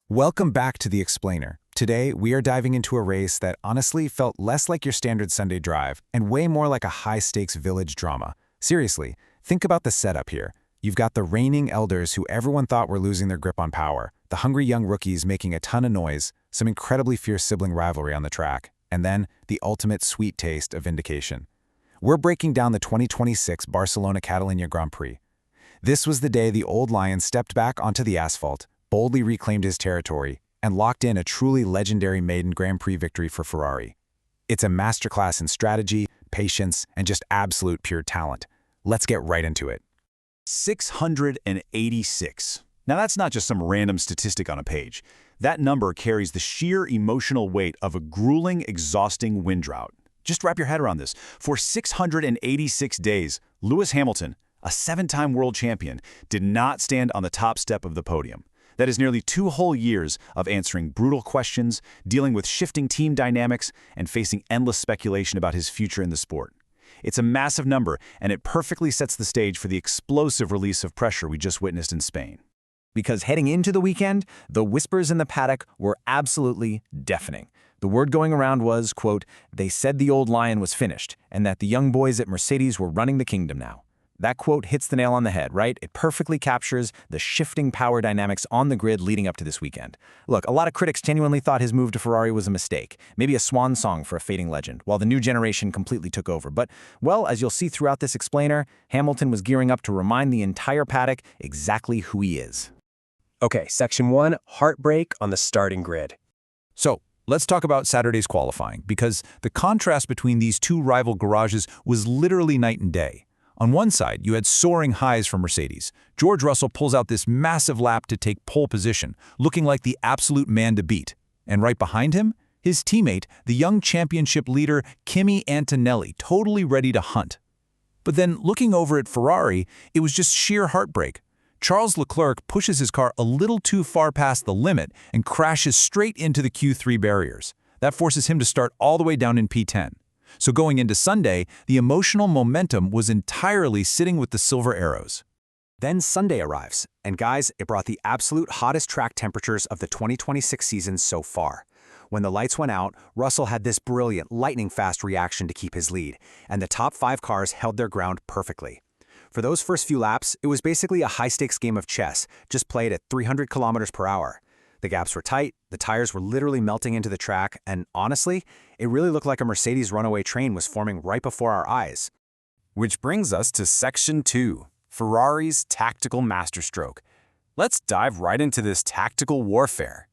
Welcome back to The Explainer. Today, we are diving into a race that honestly felt less like your standard Sunday drive and way more like a high-stakes village drama. Seriously, think about the setup here. You've got the reigning elders who everyone thought were losing their grip on power, the hungry young rookies making a ton of noise, some incredibly fierce sibling rivalry on the track, and then the ultimate sweet taste of vindication. We're breaking down the 2026 Barcelona-Catalunya Grand Prix. This was the day the old lion stepped back onto the asphalt, boldly reclaimed his territory, and locked in a truly legendary maiden Grand Prix victory for Ferrari. It's a masterclass in strategy, patience, and just absolute pure talent. Let's get right into it. 686. Now that's not just some random statistic on a page. That number carries the sheer emotional weight of a grueling, exhausting wind drought. Just wrap your head around this. For 686 days, Lewis Hamilton, a 7-time world champion, did not stand on the top step of the podium. That is nearly 2 whole years of answering brutal questions, dealing with shifting team dynamics, and facing endless speculation about his future in the sport. It's a massive number, and it perfectly sets the stage for the explosive release of pressure we just witnessed in Spain. Because heading into the weekend, the whispers in the paddock were absolutely deafening. The word going around was, quote, "They said the old lion was finished, and that the young boys at Mercedes were running the kingdom now." That quote hits the nail on the head, right? It perfectly captures the shifting power dynamics on the grid leading up to this weekend. Look, a lot of critics genuinely thought his move to Ferrari was a mistake, maybe a swan song for a fading legend, while the new generation completely took over. But, well, as you'll see throughout this explainer, Hamilton was gearing up to remind the entire paddock exactly who he is. Okay, Section 1, heartbreak on the starting grid. So, let's talk about Saturday's qualifying, because the contrast between these two rival garages was literally night and day. On one side, you had soaring highs from Mercedes. George Russell pulls out this massive lap to take pole position, looking like the absolute man to beat. And right behind him, his teammate, the young championship leader Kimi Antonelli, totally ready to hunt. But then, looking over at Ferrari, it was just sheer heartbreak. Charles Leclerc pushes his car a little too far past the limit and crashes straight into the Q3 barriers. That forces him to start all the way down in P10. So going into Sunday, the emotional momentum was entirely sitting with the Silver Arrows. Then Sunday arrives, and guys, it brought the absolute hottest track temperatures of the 2026 season so far. When the lights went out, Russell had this brilliant, lightning-fast reaction to keep his lead, and the top 5 cars held their ground perfectly. For those first few laps, it was basically a high-stakes game of chess, just played at 300 kilometers per hour. The gaps were tight, the tires were literally melting into the track, and honestly, it really looked like a Mercedes runaway train was forming right before our eyes. Which brings us to Section 2, Ferrari's tactical masterstroke. Let's dive right into this tactical warfare.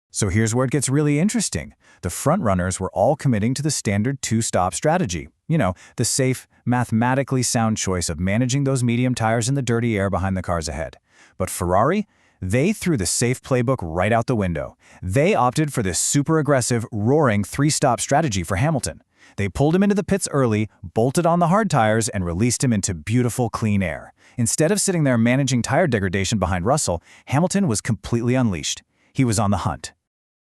So here's where it gets really interesting. The frontrunners were all committing to the standard 2-stop strategy. You know, the safe, mathematically sound choice of managing those medium tires in the dirty air behind the cars ahead. But Ferrari? They threw the safe playbook right out the window. They opted for this super aggressive, roaring 3-stop strategy for Hamilton. They pulled him into the pits early, bolted on the hard tires, and released him into beautiful, clean air. Instead of sitting there managing tire degradation behind Russell, Hamilton was completely unleashed. He was on the hunt.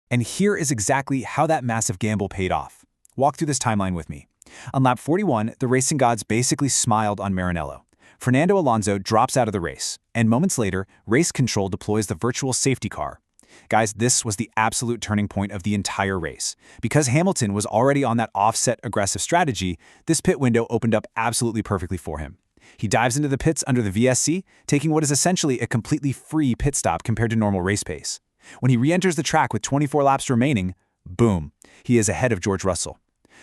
And here is exactly how that massive gamble paid off. Walk through this timeline with me. On lap 41, the racing gods basically smiled on Maranello. Fernando Alonso drops out of the race, and moments later, race control deploys the virtual safety car. Guys, this was the absolute turning point of the entire race. Because Hamilton was already on that offset aggressive strategy, this pit window opened up absolutely perfectly for him. He dives into the pits under the VSC, taking what is essentially a completely free pit stop compared to normal race pace. When he re-enters the track with 24 laps remaining, boom, he is ahead of George Russell.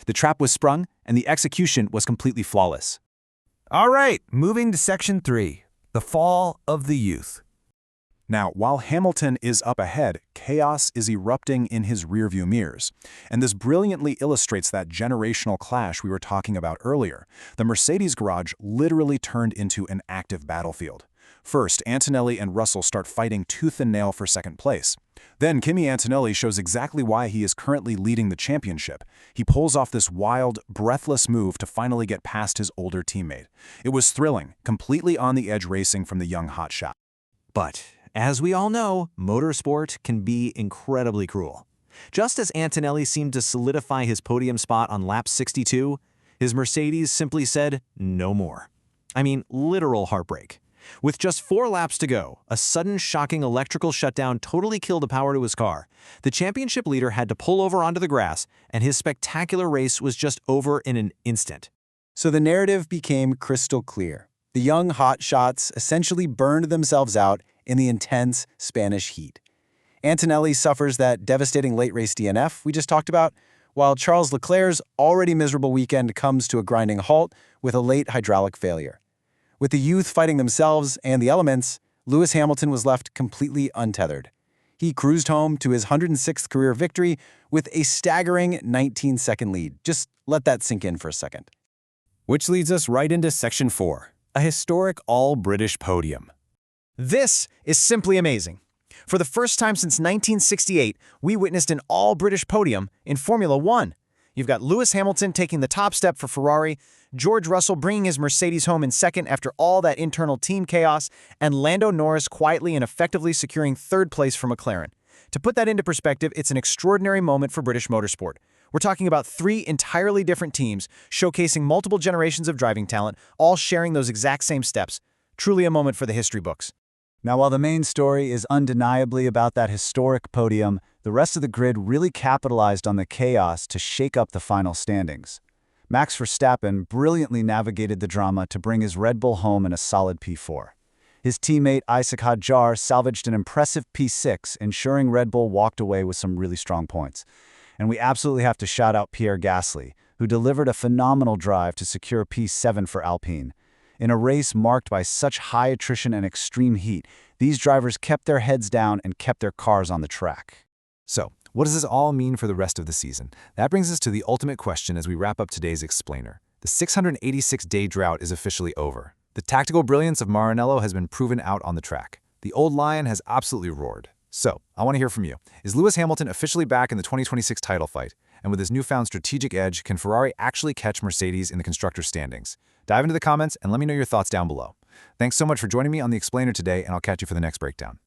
The trap was sprung, and the execution was completely flawless. All right, moving to Section 3, the fall of the youth. Now, while Hamilton is up ahead, chaos is erupting in his rearview mirrors. And this brilliantly illustrates that generational clash we were talking about earlier. The Mercedes garage literally turned into an active battlefield. First, Antonelli and Russell start fighting tooth and nail for second place. Then Kimi Antonelli shows exactly why he is currently leading the championship. He pulls off this wild, breathless move to finally get past his older teammate. It was thrilling, completely on the edge racing from the young hotshot. But, as we all know, motorsport can be incredibly cruel. Just as Antonelli seemed to solidify his podium spot on lap 62, his Mercedes simply said, no more. I mean, literal heartbreak. With just 4 laps to go, a sudden shocking electrical shutdown totally killed the power to his car. The championship leader had to pull over onto the grass, and his spectacular race was just over in an instant. So the narrative became crystal clear. The young hotshots essentially burned themselves out in the intense Spanish heat. Antonelli suffers that devastating late-race DNF we just talked about, while Charles Leclerc's already miserable weekend comes to a grinding halt with a late hydraulic failure. With the youth fighting themselves and the elements, Lewis Hamilton was left completely untethered. He cruised home to his 106th career victory with a staggering 19-second lead. Just let that sink in for a second. Which leads us right into Section 4, a historic all-British podium. This is simply amazing. For the first time since 1968, we witnessed an all-British podium in Formula One. You've got Lewis Hamilton taking the top step for Ferrari, George Russell bringing his Mercedes home in second after all that internal team chaos, and Lando Norris quietly and effectively securing third place for McLaren. To put that into perspective, it's an extraordinary moment for British motorsport. We're talking about 3 entirely different teams, showcasing multiple generations of driving talent, all sharing those exact same steps. Truly a moment for the history books. Now, while the main story is undeniably about that historic podium, the rest of the grid really capitalized on the chaos to shake up the final standings. Max Verstappen brilliantly navigated the drama to bring his Red Bull home in a solid P4. His teammate Isaac Hadjar salvaged an impressive P6, ensuring Red Bull walked away with some really strong points. And we absolutely have to shout out Pierre Gasly, who delivered a phenomenal drive to secure P7 for Alpine. In a race marked by such high attrition and extreme heat, these drivers kept their heads down and kept their cars on the track. So, what does this all mean for the rest of the season? That brings us to the ultimate question as we wrap up today's explainer. The 686-day drought is officially over. The tactical brilliance of Maranello has been proven out on the track. The old lion has absolutely roared. So, I want to hear from you. Is Lewis Hamilton officially back in the 2026 title fight? And with his newfound strategic edge, can Ferrari actually catch Mercedes in the constructors' standings? Dive into the comments and let me know your thoughts down below. Thanks so much for joining me on The Explainer today, and I'll catch you for the next breakdown.